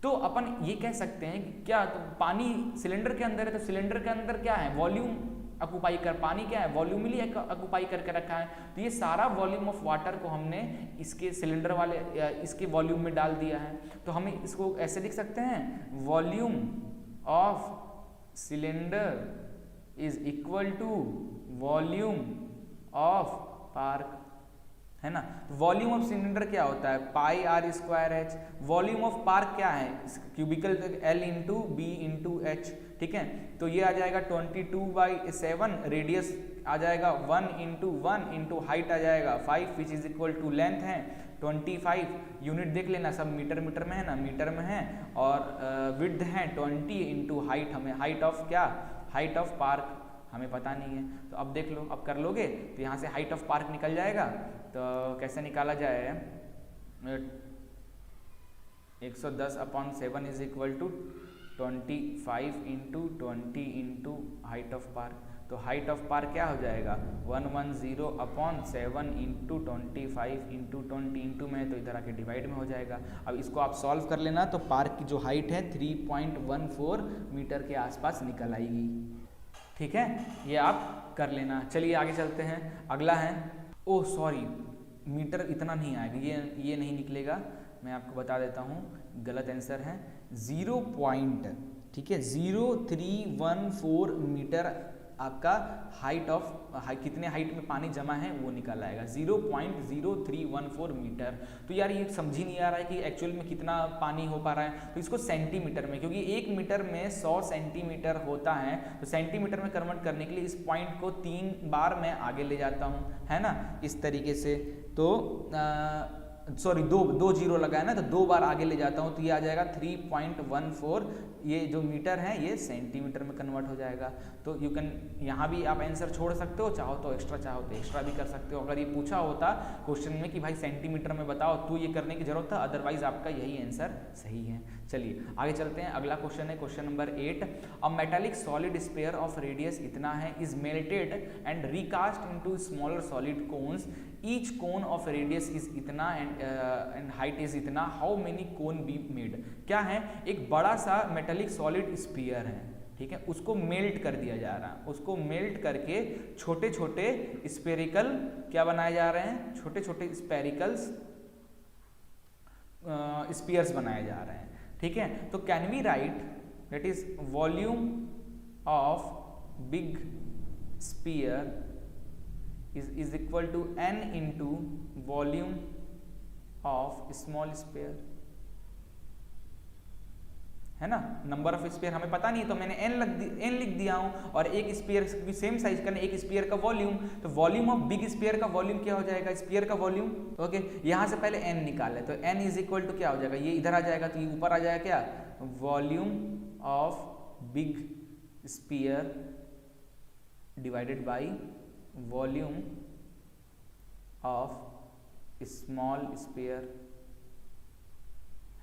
तो अपन ये कह सकते हैं कि क्या, तो पानी सिलेंडर के अंदर है तो सिलेंडर के अंदर क्या है, वॉल्यूम ऑक्युपाई कर, पानी क्या है वॉल्यूमली ऑक्युपाई करके रखा है, तो ये सारा वॉल्यूम ऑफ वाटर को हमने इसके सिलेंडर वाले इसके वॉल्यूम में डाल दिया है। तो हम इसको ऐसे लिख सकते हैं, volume of cylinder is equal to volume of park, है ना। तो वॉल्यूम ऑफ सिलेंडर क्या होता है, pi r square h, volume of park क्या है, cubical l into b into h, ठीक है। तो ये आ जाएगा 22/7, रेडियस आ जाएगा 1 इंटू हाइट आ जाएगा 5 which is equal to length है 25, यूनिट देख लेना सब मीटर में है ना, मीटर में है, और विड्थ है 20 इंटू हाइट, हमें हाइट ऑफ क्या, हाइट ऑफ पार्क हमें पता नहीं है। तो अब देख लो, अब कर लोगे तो यहाँ से हाइट ऑफ पार्क निकल जाएगा। तो कैसे निकाला जाए, 110/7 is equal to 25 into 20 into height of park. तो हाइट ऑफ पार्क क्या हो जाएगा 110/7 इंटू 25 इंटू 20 इंटू में, तो इधर आके डिवाइड में हो जाएगा। अब इसको आप सॉल्व कर लेना, तो पार्क की जो हाइट है 3.14 मीटर के आसपास निकल आएगी, ठीक है, ये आप कर लेना। चलिए आगे चलते हैं, अगला है, ओह सॉरी मीटर इतना नहीं आएगा, ये नहीं निकलेगा, मैं आपको बता देता हूँ, गलत आंसर है 0 पॉइंट, ठीक है 0314 मीटर आपका हाइट ऑफ कितने हाइट में पानी जमा है वो निकल आएगा 0.0314 मीटर। तो यार ये समझ ही नहीं आ रहा है कि एक्चुअल में कितना पानी हो पा रहा है, तो इसको सेंटीमीटर में, क्योंकि 1 मीटर में 100 सेंटीमीटर होता है, तो सेंटीमीटर में कन्वर्ट करने के लिए इस पॉइंट को 3 बार मैं आगे ले जाता हूँ, है ना, इस तरीके से। तो सॉरी दो जीरो लगाया ना, तो 2 बार आगे ले जाता हूँ, तो ये आ जाएगा 3.14, ये जो मीटर है ये सेंटीमीटर में कन्वर्ट हो जाएगा। तो यू कैन, यहाँ भी आप आंसर छोड़ सकते हो, चाहो तो एक्स्ट्रा भी कर सकते हो। अगर ये पूछा होता क्वेश्चन में कि भाई सेंटीमीटर में बताओ, तो ये करने की जरूरत था, अदरवाइज आपका यही आंसर सही है। चलिए आगे चलते हैं, अगला क्वेश्चन है question number 8। A metallic solid sphere of radius इतना है is melted and recast into smaller solid cones, each cone of radius is इतना एंड हाइट इज इतना, how many cone be made. क्या है, एक बड़ा सा मेटालिक सॉलिड स्फीयर है, ठीक है, उसको मेल्ट कर दिया जा रहा है, उसको मेल्ट करके छोटे छोटे स्फेरिकल क्या बनाए जा रहे हैं, छोटे छोटे स्फेरिकल्स स्फीयर्स बनाए जा रहे हैं, ठीक है। तो can we write that is volume of big sphere is equal to n into volume of small sphere, है ना। नंबर ऑफ स्फीयर हमें पता नहीं, तो मैंने n लिख दिया हूं, और एक स्फीयर की सेम साइज का एक स्फीयर का वॉल्यूम, तो वॉल्यूम ऑफ बिग स्फीयर का वॉल्यूम क्या हो जाएगा, स्फीयर का वॉल्यूम, ओके। यहां से पहले n निकाले, तो n इज इक्वल टू क्या हो जाएगा, ये इधर आ जाएगा, तो ये ऊपर आ जाएगा क्या, volume of big sphere divided by volume of small sphere,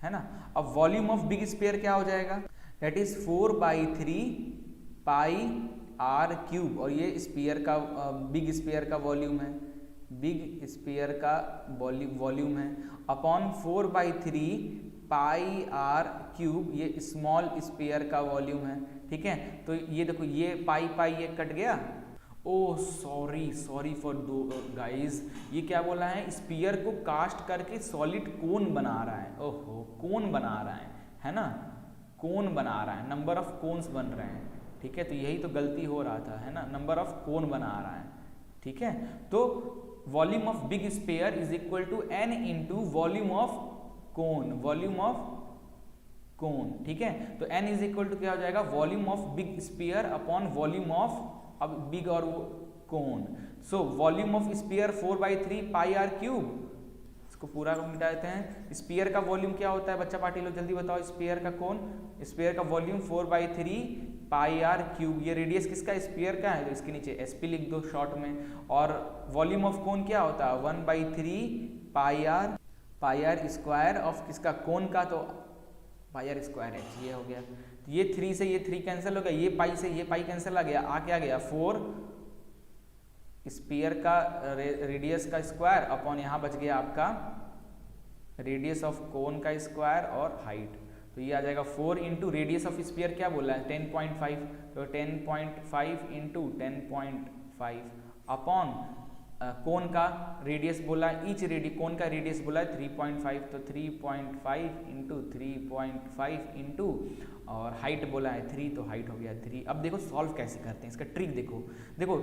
है ना। अब वॉल्यूम ऑफ बिग स्फीयर क्या हो जाएगा, that is 4/3 pi r cube, और ये स्फीयर का बिग स्फीयर का वॉल्यूम है, बिग स्फीयर का वॉल्यूम है, अपॉन 4/3 पाई r क्यूब, ये स्मॉल स्फीयर का वॉल्यूम है, ठीक है। तो ये देखो, ये पाई ये कट गया, ओह सॉरी फॉर दो गाइज, ये क्या बोला है, स्फीयर को कास्ट करके सॉलिड कोन बना रहा है, ओहो कोन बना रहा है ना, कोन बना रहा है, नंबर ऑफ कोन्स बन रहे हैं, ठीक है। तो यही तो गलती हो रहा था, है ना, नंबर ऑफ कोन बना रहा है, ठीक है। तो volume of big sphere is equal to n into volume of cone, ठीक है। तो n इज इक्वल टू क्या हो जाएगा, volume of big sphere upon volume of, अब बिग और cone. So volume of sphere 4/3 pi r cube. इसको पूरा मिटा देते हैं। स्फीयर का वॉल्यूम क्या होता है बच्चा पार्टी लोग जल्दी बताओ। स्फीयर का कौन, स्फीयर का वॉल्यूम 4/3 पाई आर क्यूब। ये रेडियस किसका, स्फीयर का है, तो इसके नीचे एसपी लिख दो शॉर्ट में। और वॉल्यूम ऑफ कोन क्या होता है 1/3 पाई आर स्क्वायर ऑफ किसका, कोन का, तो पाई आर स्क्वायर एच। ये हो गया, तो ये 3 से ये 3 कैंसिल हो गया, ये पाई से ये पाई कैंसिल आ गया, आ क्या गया 4 स्फीयर का रेडियस का स्क्वायर अपॉन यहाँ बच गया आपका रेडियस ऑफ कोन का स्क्वायर और हाइट। तो ये आ जाएगा 4 इंटू रेडियस ऑफ स्फीयर क्या बोला है 10.5, तो 10.5 इंटू 10.5 अपॉन कोन का रेडियस बोला है, ईच कोन का रेडियस बोला है 3.5, तो 3.5 इंटू 3.5 इंटू और हाइट बोला है 3, तो हाइट हो गया 3। अब देखो सॉल्व कैसे करते हैं, इसका ट्रिक देखो। देखो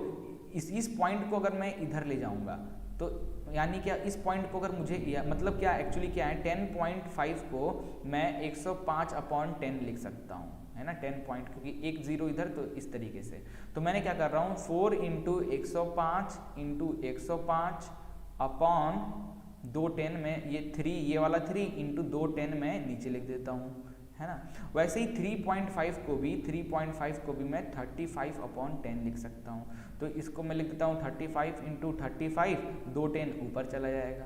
इस पॉइंट को अगर मैं इधर ले जाऊंगा तो यानी क्या, इस पॉइंट को अगर मुझे मतलब क्या एक्चुअली क्या है 10.5 को मैं 105/10 लिख सकता हूँ, है ना 10 पॉइंट, क्योंकि एक जीरो इधर, तो इस तरीके से। तो मैंने क्या कर रहा हूँ 4 इंटू 105 अपॉन 2 10 में ये 3, ये वाला 3 इंटू 2 10 में नीचे लिख देता हूँ, है ना। वैसे ही 3.5 को भी मैं 35/10 लिख सकता हूँ। तो इसको मैं लिख देता हूँ 35 इंटू 35, 2 10 ऊपर चला जाएगा,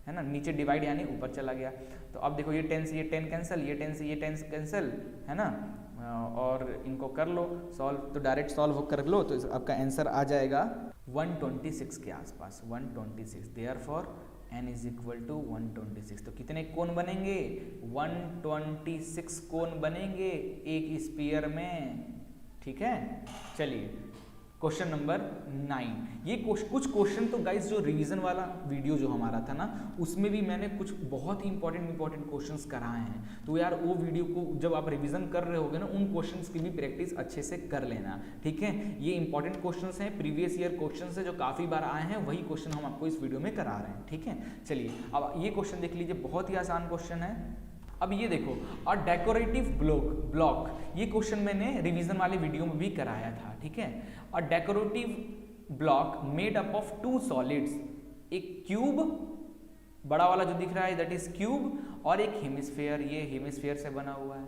है ना, नीचे डिवाइड यानी ऊपर चला गया। तो अब देखो ये 10 से ये 10 कैंसिल, ये 10 से ये 10 कैंसिल, है ना, और इनको कर लो सॉल्व, तो डायरेक्ट सॉल्व कर लो तो आपका आंसर आ जाएगा 126 के आसपास, 126। देयरफॉर n इज इक्वल टू 126। तो कितने कोन बनेंगे 126 कोन बनेंगे एक स्फीयर में, ठीक है। चलिए क्वेश्चन नंबर 9। ये कुछ क्वेश्चन तो गाइस जो रिवीजन वाला वीडियो जो हमारा था ना उसमें भी मैंने कुछ बहुत ही इंपॉर्टेंट क्वेश्चंस कराए हैं। तो यार वो वीडियो को जब आप रिवीजन कर रहे होगे ना उन क्वेश्चंस की भी प्रैक्टिस अच्छे से कर लेना, ठीक है। ये इंपॉर्टेंट क्वेश्चंस हैं, प्रीवियस ईयर क्वेश्चंस है जो काफ़ी बार आए हैं, वही क्वेश्चन हम आपको इस वीडियो में करा रहे हैं, ठीक है। चलिए अब ये क्वेश्चन देख लीजिए, बहुत ही आसान क्वेश्चन है। अब ये देखो, और डेकोरेटिव ब्लॉक, ये क्वेश्चन मैंने रिवीजन वाले वीडियो में भी कराया था, ठीक है। और decorative block made up of 2 solids, एक क्यूब बड़ा वाला जो दिख रहा है दैट इज क्यूब, और एक हेमिस्फेयर, ये हेमिस्फेयर से बना हुआ है।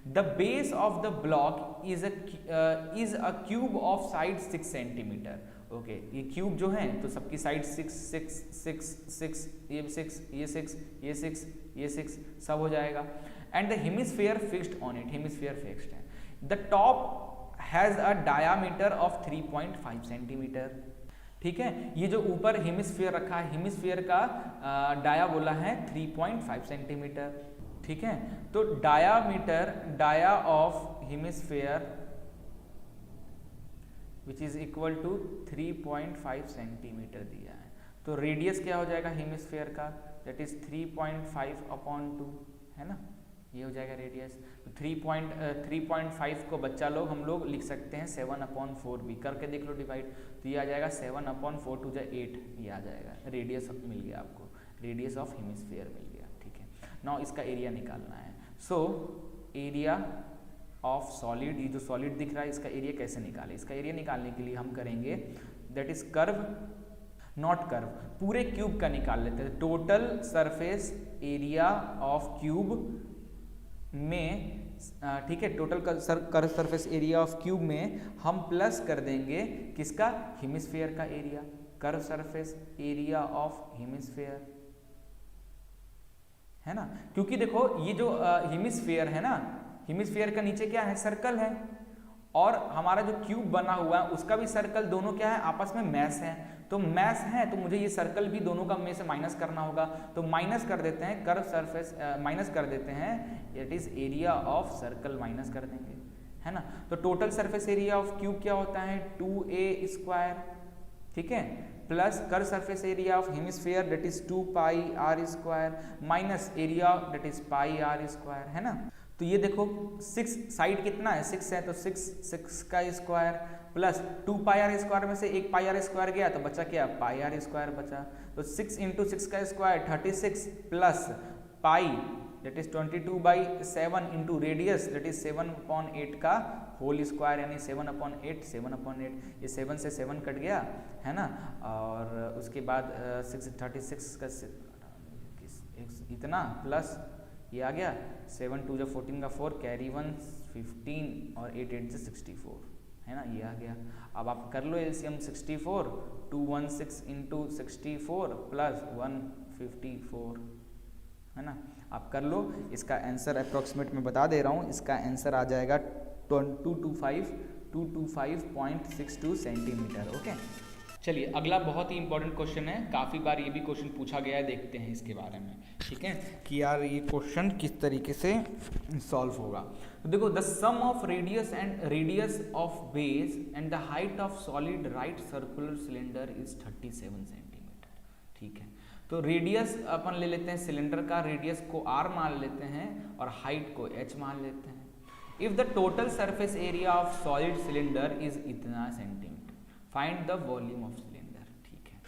The base of the block is a cube of side 6 centimetre. Okay, ये क्यूब जो है तो सबकी साइड 6 6 6 6, ये 6 ये 6 ये 6 ये 6 सब हो जाएगा। And the hemisphere fixed on it, hemisphere fixed है। The top has a diameter of 3.5 centimetre, ठीक है। ये जो ऊपर हेमिस्फेयर रखा है, हेमिस्फेयर का डाया बोला है 3.5 सेंटीमीटर, ठीक है। तो dia of hemisphere which is equal to 3.5 centimetre दिया है। तो रेडियस क्या हो जाएगा हेमिस्फेयर का, दैट इज 3.5/2, है ना, ये हो जाएगा रेडियस। तो 3.5 को बच्चा लोग हम लोग लिख सकते हैं 7/4 भी, करके देख लो डिवाइड, तो ये आ जाएगा 7/4 टू 8, ये आ जाएगा। रेडियस मिल गया आपको, रेडियस ऑफ हेमिस्फेयर मिल गया, ठीक है। नाउ इसका एरिया निकालना है। सो एरिया ऑफ सॉलिड, ये जो सॉलिड दिख रहा है इसका एरिया कैसे निकालें। इसका एरिया निकालने के लिए हम करेंगे that is curve not curve, पूरे क्यूब का निकाल लेते हैं। Total surface area of cube में, ठीक है, total curve surface area of cube में हम प्लस कर देंगे किसका, हेमिस्फेयर का area, curve surface area of hemisphere, है ना। क्योंकि देखो ये जो हेमिस्फेयर है ना, हेमिस्फेयर का नीचे क्या है, सर्कल है, और हमारा जो क्यूब बना हुआ है उसका भी सर्कल, दोनों क्या है आपस में मैश है। तो मैश है तो मुझे ये सर्कल भी दोनों का में से माइनस करना होगा, तो माइनस कर देते हैं कर्व सरफेस, माइनस कर देते हैं, it is area of circle minus कर देंगे, है ना। तो total surface area of cube क्या होता है 2a², ठीक है, plus curve surface area of hemisphere that is 2πr² minus area that is πr², है ना। तो ये देखो 6 साइड कितना है 6 है, तो 6 का स्क्वायर प्लस 2πr² में से एक πr² गया तो बचा क्या πr² बचा। तो 6 × 6 का square 36 plus pi that is 22/7 into radius that is 7/8 का होल स्क्वायर यानी 7/8 ये 7 से 7 कट गया है ना, और उसके बाद 636 का इतना प्लस ये आ गया 7 2 14 का 4 कैरी 1 15 और 8 8 से 64 है ना, ये आ गया। अब आप कर लो एलसीएम 64 216 इंटू 64 प्लस 154 है ना, आप कर लो। इसका आंसर अप्रॉक्सीमेट मैं बता दे रहा हूँ, इसका आंसर आ जाएगा 225.62 सेंटीमीटर। ओके, चलिए अगला बहुत ही इंपॉर्टेंट क्वेश्चन है, काफ़ी बार ये भी क्वेश्चन पूछा गया है, देखते हैं इसके बारे में, ठीक है, कि यार ये क्वेश्चन किस तरीके से सॉल्व होगा। तो देखो, the sum of radius of base and the height of solid right circular cylinder is 37 centimetre, ठीक है। तो रेडियस अपन ले लेते हैं सिलेंडर का, रेडियस को r मान लेते हैं और हाइट को h मान लेते हैं। If the total surface area of solid cylinder is इतना centimetre, find the volume of cylinder, ठीक है।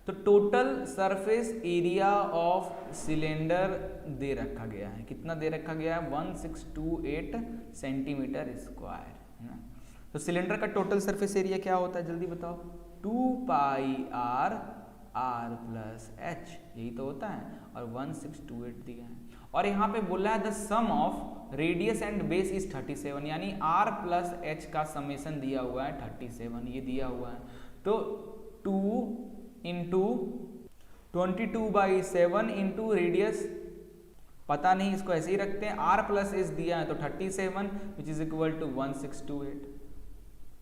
तो total surface area of cylinder दे रखा गया है, कितना दे रखा गया है 1628 सेंटीमीटर स्क्वायर है ना। तो सिलेंडर का टोटल सरफेस एरिया क्या होता है जल्दी बताओ, 2πr r प्लस h, यही तो होता है, और 1628 दिया है। और यहाँ पे बोला है the sum of radius and base is 37, यानी r प्लस h का समेशन दिया हुआ है 37, ये दिया हुआ है। तो 2 इंटू 22/7 इंटू रेडियस, पता नहीं, इसको ऐसे ही रखते हैं, r प्लस h दिया है तो 37 which is equal to 1628।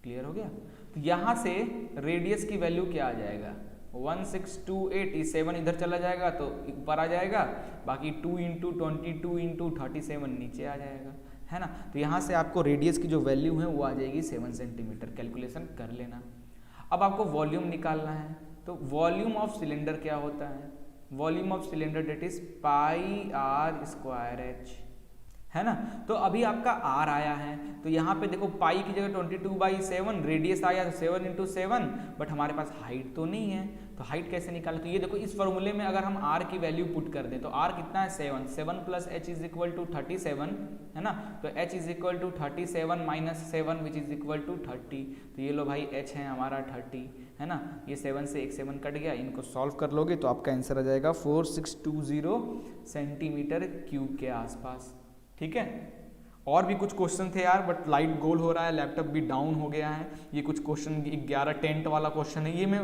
Clear हो गया। तो यहाँ से रेडियस की वैल्यू क्या आ जाएगा 1628, 7 इधर चला जाएगा तो ऊपर आ जाएगा, बाकी 2 इंटू 22 इंटू 37 नीचे आ जाएगा, है ना। तो यहाँ से आपको रेडियस की जो वैल्यू है वो आ जाएगी 7 सेंटीमीटर, कैलकुलेशन कर लेना। अब आपको वॉल्यूम निकालना है, तो वॉल्यूम ऑफ सिलेंडर क्या होता है, volume of cylinder that is πr²h, है ना। तो अभी आपका r आया है, तो यहाँ पे देखो पाई की जगह 22/7, रेडियस आया तो 7 इंटू 7, बट हमारे पास हाइट तो नहीं है, तो हाइट कैसे निकालें। तो ये देखो इस फॉर्मूले में अगर हम r की वैल्यू पुट कर दें तो r कितना है 7 plus h is equal to 37 है ना, तो h is equal to 37 minus 7 which is equal to 30। तो ये लो भाई h है हमारा 30 है ना, ये 7 से एक 7 कट गया, इनको सॉल्व कर लोगे तो आपका आंसर आ जाएगा 4620 सेंटीमीटर क्यूब के आसपास, ठीक है। और भी कुछ क्वेश्चन थे यार, बट लाइट गोल हो रहा है, लैपटॉप भी डाउन हो गया है। ये कुछ क्वेश्चन 11 टेंट वाला क्वेश्चन है, ये मैं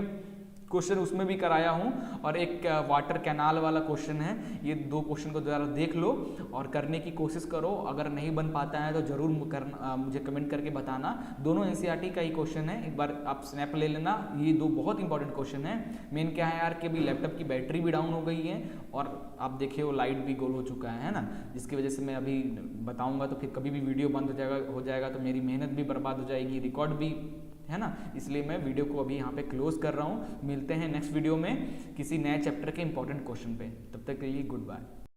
क्वेश्चन उसमें भी कराया हूँ, और एक वाटर कैनाल वाला क्वेश्चन है। ये 2 क्वेश्चन को ज़रा देख लो और करने की कोशिश करो, अगर नहीं बन पाता है तो ज़रूर मुझे कमेंट करके बताना। दोनों एनसीईआरटी का ही क्वेश्चन है, एक बार आप स्नैप ले लेना। ये 2 बहुत इंपॉर्टेंट क्वेश्चन है। मेन क्या है यार कि अभी लैपटॉप की बैटरी भी डाउन हो गई है, और आप देखिए वो लाइट भी गोल हो चुका है ना, जिसकी वजह से मैं अभी बताऊँगा तो फिर कभी भी वीडियो बंद हो जाएगा तो मेरी मेहनत भी बर्बाद हो जाएगी, रिकॉर्ड भी, है ना। इसलिए मैं वीडियो को अभी यहाँ पे क्लोज कर रहा हूँ। मिलते हैं नेक्स्ट वीडियो में किसी नए चैप्टर के इंपॉर्टेंट क्वेश्चन पे, तब तक के लिए गुड बाय।